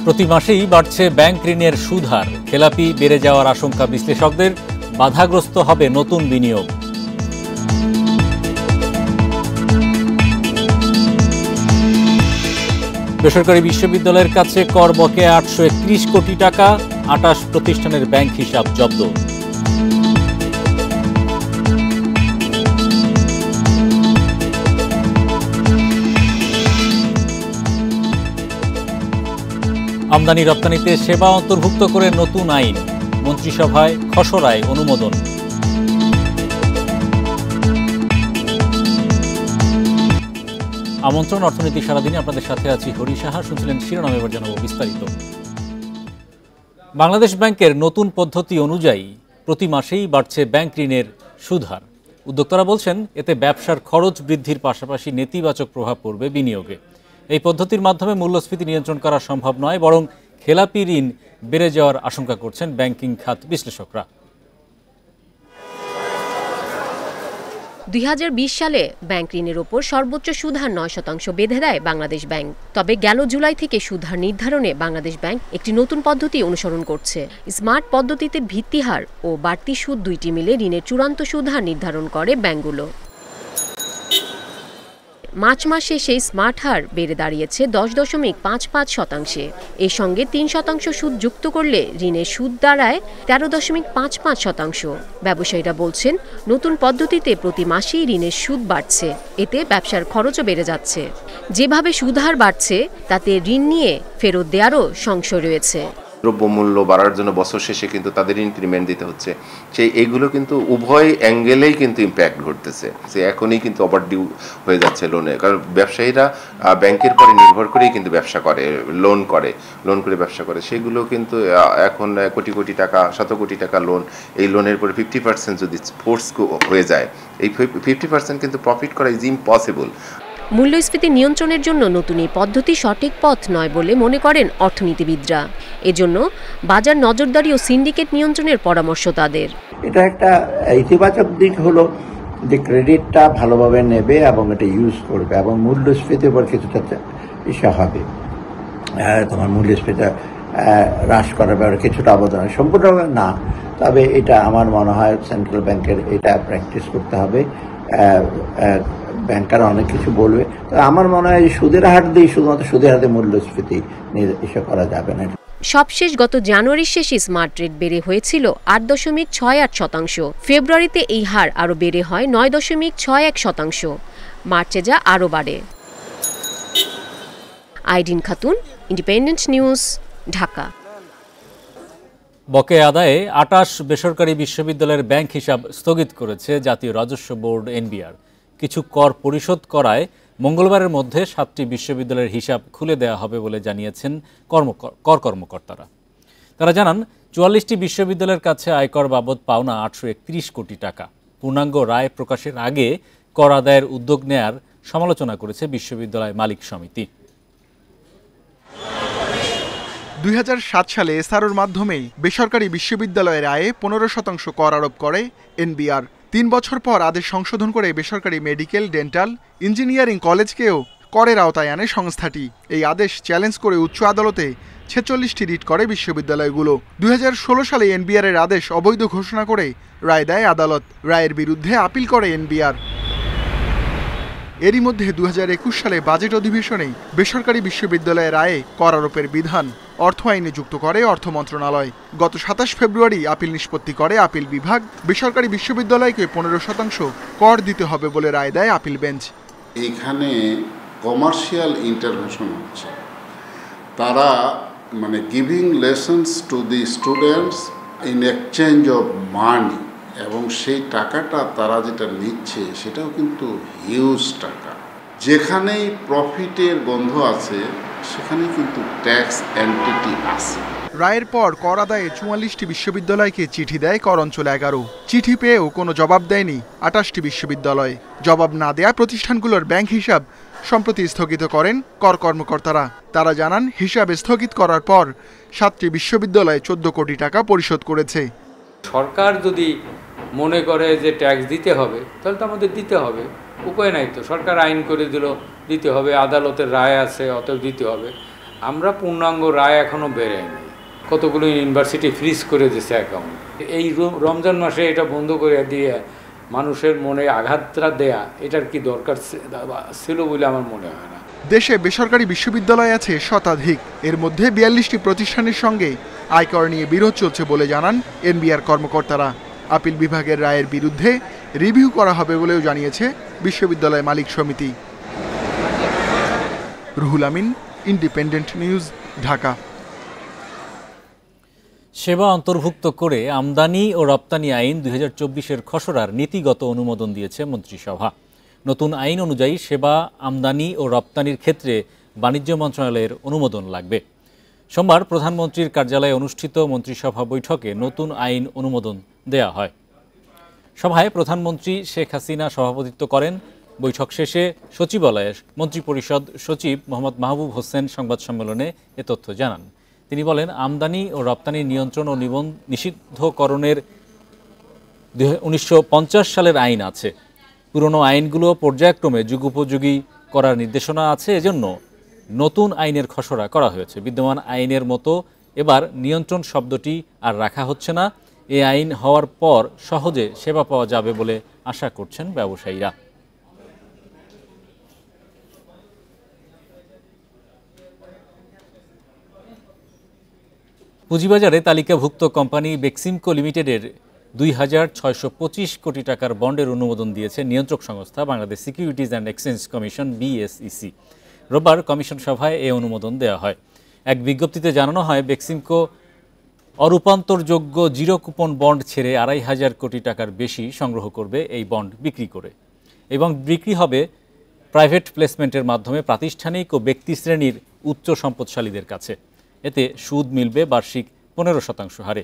প্রতি মাসেই বাড়ছে ব্যাংক ঋণের সুদ হার, খেলাপি বেড়ে যাওয়ার আশঙ্কা বিশ্লেষকদের, বাধাগ্রস্ত হবে নতুন বিনিয়োগ। বেসরকারি বিশ্ববিদ্যালয়ের কাছে কর বকেয়া 831 কোটি টাকা, 28 প্রতিষ্ঠানের ব্যাংক হিসাব জব্দ। আমদানি রপ্তানিতে সেবা অন্তর্ভুক্ত করে নতুন আইন, মন্ত্রিসভায় খসড়ায় অনুমোদন। আমন্ত্রণ অর্থনীতি সারাদিনে আপনাদের সাথে আছি হরি সাহা। শুনছিলেন শিরোনাম, এবার জানাবো বিস্তারিত। বাংলাদেশ ব্যাংকের নতুন পদ্ধতি অনুযায়ী প্রতি মাসেই বাড়ছে ব্যাংক ঋণের সুদ হার। উদ্যোক্তারা বলছেন, এতে ব্যবসার খরচ বৃদ্ধির পাশাপাশি নেতিবাচক প্রভাব পড়বে বিনিয়োগে। এই পদ্ধতির মাধ্যমে মূল্যস্ফীতি নিয়ন্ত্রণ করা সম্ভব নয়, বরং খেলাপি ঋণ বেড়ে যাওয়ার আশঙ্কা করছেন ব্যাংকিং খাত বিশ্লেষকরা। 2020 সালে ব্যাংক ঋণের ওপর সর্বোচ্চ সুদহার 9% বেঁধে দেয় বাংলাদেশ ব্যাংক। তবে গেল জুলাই থেকে সুদহার নির্ধারণে বাংলাদেশ ব্যাংক একটি নতুন পদ্ধতি অনুসরণ করছে। স্মার্ট পদ্ধতিতে ভিত্তিহার ও বাড়তি সুদ দুইটি মিলে ঋণের চূড়ান্ত সুদহার নির্ধারণ করে ব্যাংকগুলো। মার্চ মাসে সেই স্মার্ট হার বেড়ে দাঁড়িয়েছে 10.55%। এর সঙ্গে 3% সুদ যুক্ত করলে ঋণের সুদ দাঁড়ায় 13.55%। ব্যবসায়ীরা বলছেন, নতুন পদ্ধতিতে প্রতি মাসেই ঋণের সুদ বাড়ছে, এতে ব্যবসার খরচও বেড়ে যাচ্ছে। যেভাবে সুদহার বাড়ছে তাতে ঋণ নিয়ে ফেরত দেওয়ারও সংশয় রয়েছে। দ্রব্যমূল্য বাড়ার জন্য বছর শেষে কিন্তু তাদের ইনক্রিমেন্ট দিতে হচ্ছে, সেই এইগুলো কিন্তু উভয় অ্যাঙ্গেলেই কিন্তু ইম্প্যাক্ট ঘটতেছে। যে এখনই কিন্তু ওভারডিউ হয়ে যাচ্ছে লোনে, কারণ ব্যবসায়ীরা ব্যাংকের পরে নির্ভর করেই কিন্তু ব্যবসা করে, লোন করে ব্যবসা করে। সেগুলো কিন্তু এখন কোটি কোটি টাকা, শত কোটি টাকা লোন, এই লোনের পরে 50% যদি ফোর্স হয়ে যায়, এই 50% কিন্তু প্রফিট করা ইজ ইম্পসিবল। মূল্যস্ফীতি নিয়ন্ত্রণের জন্য নতুন এই পদ্ধতি সঠিক পথ নয় বলে মনে করেন অর্থনীতিবিদরা। এজন্য বাজার নজরদারি ও সিন্ডিকেট নিয়ন্ত্রণের পরামর্শ তাদের। এটা একটা ইতিবাচক দিক হলো যে ক্রেডিটটা ভালোভাবে নেবে এবং এটা ইউজ করবে এবং মূল্যস্ফীতির উপর কিছুটা ইসা হবে, তোমার মূল্যস্ফীতি হ্রাস করার ব্যাপারে কিছুটা অবদান, সম্পূর্ণভাবে না, তবে এটা আমার মনে হয় সেন্ট্রাল ব্যাংকের এটা প্র্যাকটিস করতে হবে। ব্যাংকার অনেক কিছু বলবে, তো আমার মনে হয় সুদের হার দিয়ে শুধুমাত্র সুদের হারে মূল্যস্ফীতি ইসে করা যাবে না। সবশেষ গত জানুয়ারির শেষে স্মার্ট রেট বেড়ে হয়েছিল 8.68%। ফেব্রুয়ারিতে এই হার আরও বেড়ে হয় 9.61%। মার্চে যা আরও বাড়ে। আইডিন খাতুন, ইন্ডিপেন্ডেন্ট নিউজ, ঢাকা। বকেয়া আদায়ে 28 বেসরকারি বিশ্ববিদ্যালয়ের ব্যাংক হিসাব স্থগিত করেছে জাতীয় রাজস্ব বোর্ড এনবিআর। কিছু কর পরিশোধ করায় মঙ্গলবারের মধ্যে 7টি বিশ্ববিদ্যালয়ের হিসাব খুলে দেওয়া হবে বলে জানিয়েছেন কর কর্মকর্তারা। তারা জানান, 44টি বিশ্ববিদ্যালয়ের কাছে আয়কর বাবদ পাওনা 831 কোটি টাকা। পূর্ণাঙ্গ রায় প্রকাশের আগে কর আদায়ের উদ্যোগ নেয়ার সমালোচনা করেছে বিশ্ববিদ্যালয় মালিক সমিতি। 2007 সালে এসআরওর মাধ্যমেই বেসরকারি বিশ্ববিদ্যালয়ের আয়ে 15% কর আরোপ করে এনবিআর। 3 বছর পর আদেশ সংশোধন করে বেসরকারি মেডিকেল, ডেন্টাল, ইঞ্জিনিয়ারিং কলেজকেও করের আওতায় আনে সংস্থাটি। এই আদেশ চ্যালেঞ্জ করে উচ্চ আদালতে 46টি রিট করে বিশ্ববিদ্যালয়গুলো। 2016 সালে এনবিআরের আদেশ অবৈধ ঘোষণা করে রায় দেয় আদালত। রায়ের বিরুদ্ধে আপিল করে এনবিআর। এরই মধ্যে 2021 সালে বাজেট অধিবেশনেই বেসরকারি বিশ্ববিদ্যালয়ের আয়ে কর আরোপের বিধান অর্থ আইনে যুক্ত করে অর্থ মন্ত্রণালয়। গত 27 ফেব্রুয়ারি আপিল নিষ্পত্তি করে আপিল বিভাগ। বেসরকারি বিশ্ববিদ্যালয়কে 15% কর দিতে হবে বলে রায় দেয় আপিল বেঞ্চ। এখানে কমার্শিয়াল ইন্টারভেনশন হচ্ছে, তারা মানে giving lessons to the students in exchange of money, এবং সেই টাকাটা তারা যেটা নিচ্ছে সেটাও কিন্তু হিউজ টাকা। যেখানেই প্রফিটের গন্ধ আছে সেখানে কিন্তু ট্যাক্স এন্টিটি আছে। রায়ের পর কর আদায়ে 44টি বিশ্ববিদ্যালয়কে চিঠি দেয় কর অঞ্চল 11। চিঠি পেয়েও কোনো জবাব দেয়নি 28টি বিশ্ববিদ্যালয়। জবাব না দেয়া প্রতিষ্ঠানগুলোর ব্যাংক হিসাব সম্প্রতি স্থগিত করেন কর কর্মকর্তারা। তারা জানান, হিসাব স্থগিত করার পর 7টি বিশ্ববিদ্যালয় 14 কোটি টাকা পরিশোধ করেছে। সরকার যদি মনে করে যে ট্যাক্স দিতে হবে, তাহলে তো আমাদের দিতে হবে, উপায় নাই তো। সরকার আইন করে দিল দিতে হবে, আদালতের রায় আছে, অতএব দিতে হবে। আমরা পূর্ণাঙ্গ রায় এখনও বেরোয়নি, কতগুলো ইউনিভার্সিটি ফ্রিজ করে দিয়েছে অ্যাকাউন্ট। এই রমজান মাসে এটা বন্ধ করে দিয়ে মানুষের মনে আঘাতটা দেয়া, এটার কি দরকার ছিল বলে আমার মনে হয় না। দেশে বেসরকারি বিশ্ববিদ্যালয় আছে শতাধিক, এর মধ্যে 42টি প্রতিষ্ঠানের সঙ্গে আয়কর নিয়ে বিরোধ চলছে বলে জানান এনবিআর কর্মকর্তারা। আপিল বিভাগের রায়ের বিরুদ্ধে রিভিউ করা হবে বলেও জানিয়েছে বিশ্ববিদ্যালয় মালিক সমিতি। Ruhul Amin, independent news, Dhaka. সেবা অন্তর্ভুক্ত করে আমদানি ও রপ্তানি আইন 2024-এর খসড়ার নীতিগত অনুমোদন দিয়েছে মন্ত্রিসভা। নতুন আইন অনুযায়ী সেবা আমদানি ও রপ্তানির ক্ষেত্রে বাণিজ্য মন্ত্রণালয়ের অনুমোদন লাগবে। সোমবার প্রধানমন্ত্রীর কার্যালয়ে অনুষ্ঠিত মন্ত্রিসভা বৈঠকে নতুন আইন অনুমোদন দেয়া হয়। সভায় প্রধানমন্ত্রী শেখ হাসিনা সভাপতিত্ব করেন। বৈঠক শেষে সচিবালয়ের মন্ত্রিপরিষদ সচিব মোহাম্মদ মাহবুব হোসেন সংবাদ সম্মেলনে এ তথ্য জানান। তিনি বলেন, আমদানি ও রপ্তানি নিয়ন্ত্রণ ও নিষিদ্ধকরণের 1950 সালের আইন আছে। পুরনো আইনগুলো পর্যায়ক্রমে যুগোপযোগী করার নির্দেশনা আছে, এজন্য নতুন আইনের খসড়া করা হয়েছে। বিদ্যমান আইনের মতো এবার নিয়ন্ত্রণ শব্দটি আর রাখা হচ্ছে না। এই আইন হওয়ার পর সহজে সেবা পাওয়া যাবে বলে আশা করছেন ব্যবসায়ীরা। পুঁজিবাজারে তালিকাভুক্ত কোম্পানি বেক্সিমকো লিমিটেডের 2,625 কোটি টাকার বন্ডের অনুমোদন দিয়েছে নিয়ন্ত্রক সংস্থা Bangladesh securities and exchange commission BSEC। রোববার কমিশন সভায় এই অনুমোদন দেওয়া হয়। এক বিজ্ঞপ্তিতে জানানো হয়, বেক্সিমকো অরূপান্তরযোগ্য জিরো কুপন বন্ড ছেড়ে 2,500 কোটি টাকার বেশি সংগ্রহ করবে এই বন্ড বিক্রি করে, এবং বিক্রি হবে প্রাইভেট প্লেসমেন্টের মাধ্যমে প্রাতিষ্ঠানিক ও ব্যক্তি শ্রেণীর উচ্চ সম্পদশালীদের কাছে। এতে সুদ মিলবে বার্ষিক 15% হারে।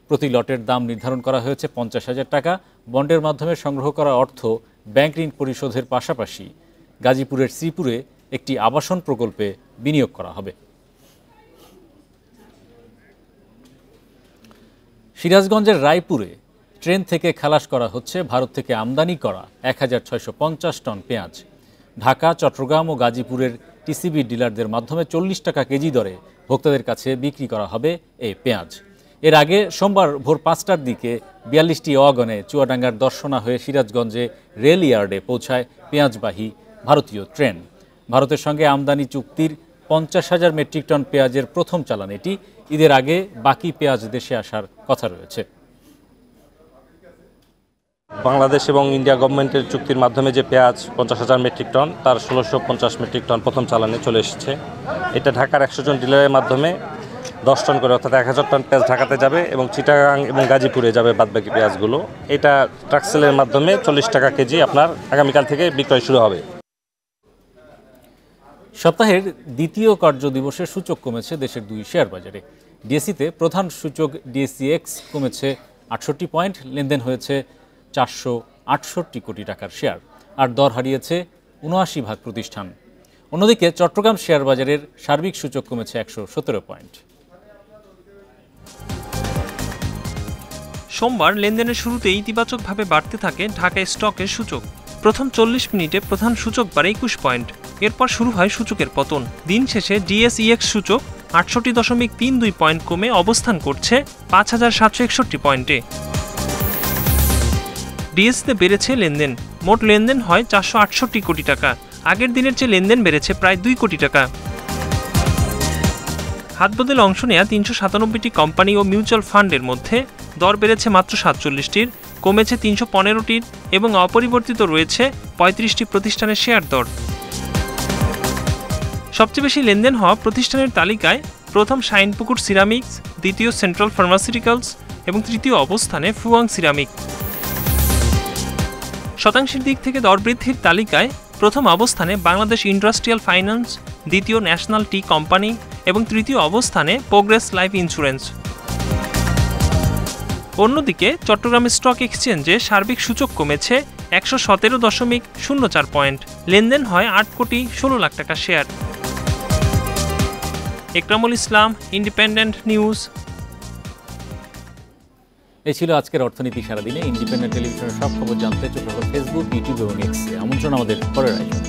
প্রতি লটের দাম নির্ধারণ করা হয়েছে 50,000 টাকা। বন্ডের মাধ্যমে সংগ্রহ করা অর্থ ব্যাংক ঋণ পরিশোধের পাশাপাশি গাজীপুরের শ্রীপুরে একটি আবাসন প্রকল্পে বিনিয়োগ করা হবে। সিরাজগঞ্জের রায়পুরে ট্রেন থেকে খালাস করা হচ্ছে ভারত থেকে আমদানি করা 1,650 টন পেঁয়াজ। ঢাকা, চট্টগ্রাম ও গাজীপুরের টিসিবি ডিলারদের মাধ্যমে 40 টাকা কেজি দরে ভোক্তাদের কাছে বিক্রি করা হবে এই পেঁয়াজ। এর আগে সোমবার ভোর 5টার দিকে 42টি ওয়াগনে চুয়াডাঙ্গার দর্শনা হয়ে সিরাজগঞ্জে রেল ইয়ার্ডে পৌঁছায় পেঁয়াজবাহী ভারতীয় ট্রেন। ভারতের সঙ্গে আমদানি চুক্তির 50,000 মেট্রিক টন পেঁয়াজের প্রথম চালান এটি। ঈদের আগে বাকি পেঁয়াজ দেশে আসার কথা রয়েছে। বাংলাদেশ এবং ইন্ডিয়া গভর্নমেন্টের চুক্তির মাধ্যমে যে পেঁয়াজ 50,000 মেট্রিক টন, তার 1650 মেট্রিক টন প্রথম চালানে চলে এসেছে। এটা ঢাকার 100 জন ডিলারের মাধ্যমে 10 টন করে, অর্থাৎ 1000 টন পেঁয়াজ ঢাকাতে যাবে এবং চিটাগাং এবং গাজীপুরে যাবে বাদবাকি পেঁয়াজগুলো। এটা ট্রাক সেলের মাধ্যমে 40 টাকা কেজি আপনার আগামীকাল থেকে বিক্রয় শুরু হবে। সপ্তাহের দ্বিতীয় কার্য দিবসে সূচক কমেছে দেশের 2 শেয়ার বাজারে। ডিএসইতে প্রধান সূচক DSEX কমেছে 68 পয়েন্ট, লেনদেন হয়েছে 468 কোটি টাকার শেয়ার, আর দর হারিয়েছে 79 প্রতিষ্ঠান। অন্যদিকে চট্টগ্রাম শেয়ার বাজারের সার্বিক সূচক কমেছে 117 পয়েন্ট। সোমবার লেনদেনের শুরুতে ইতিবাচকভাবে বাড়তে থাকে ঢাকা স্টকের সূচক। প্রথম 40 মিনিটে প্রধান সূচক বাড়ে 21 পয়েন্ট, এরপর শুরু হয় সূচকের পতন। দিন শেষে DSEX সূচক 68.32 পয়েন্ট কমে অবস্থান করছে 5,761 পয়েন্টে। ডিএসইতে বেড়েছে লেনদেন, মোট লেনদেন হয় 468 কোটি টাকা। আগের দিনের চেয়ে লেনদেন বেড়েছে প্রায় 2 কোটি টাকা। হাতবদলে অংশ নেয়া 397টি কোম্পানি ও মিউচুয়াল ফান্ডের মধ্যে দর বেড়েছে মাত্র 47টির, কমেছে 315টির এবং অপরিবর্তিত রয়েছে 35টি প্রতিষ্ঠানের শেয়ার দর। সবচেয়ে বেশি লেনদেন হওয়া প্রতিষ্ঠানের তালিকায় প্রথম শাইনপুকুর সিরামিক্স, দ্বিতীয় সেন্ট্রাল ফার্মাসিউটিক্যালস এবং তৃতীয় অবস্থানে ফুয়াং সিরামিক। শতাংশের দিক থেকে দর বৃদ্ধির তালিকায় প্রথম অবস্থানে বাংলাদেশ ইন্ডাস্ট্রিয়াল ফাইন্যান্স, দ্বিতীয় ন্যাশনাল টি কোম্পানি এবং তৃতীয় অবস্থানে প্রোগ্রেস লাইফ ইন্স্যুরেন্স। অন্যদিকে চট্টগ্রাম স্টক এক্সচেঞ্জে সার্বিক সূচক কমেছে 117.04 পয়েন্ট, লেনদেন হয় 8 কোটি 16 লাখ টাকা শেয়ার। একরামুল ইসলাম, ইন্ডিপেন্ডেন্ট নিউজ। এই ছিল আজকের অর্থনীতি সারাদিনে। ইন্ডিপেন্ডেন্ট টেলিভিশনের সব খবর জানতে চোখ রাখুন ফেসবুক, ইউটিউব এবং এক্সে। আমন্ত্রণ আমাদের পরের আয়োজন।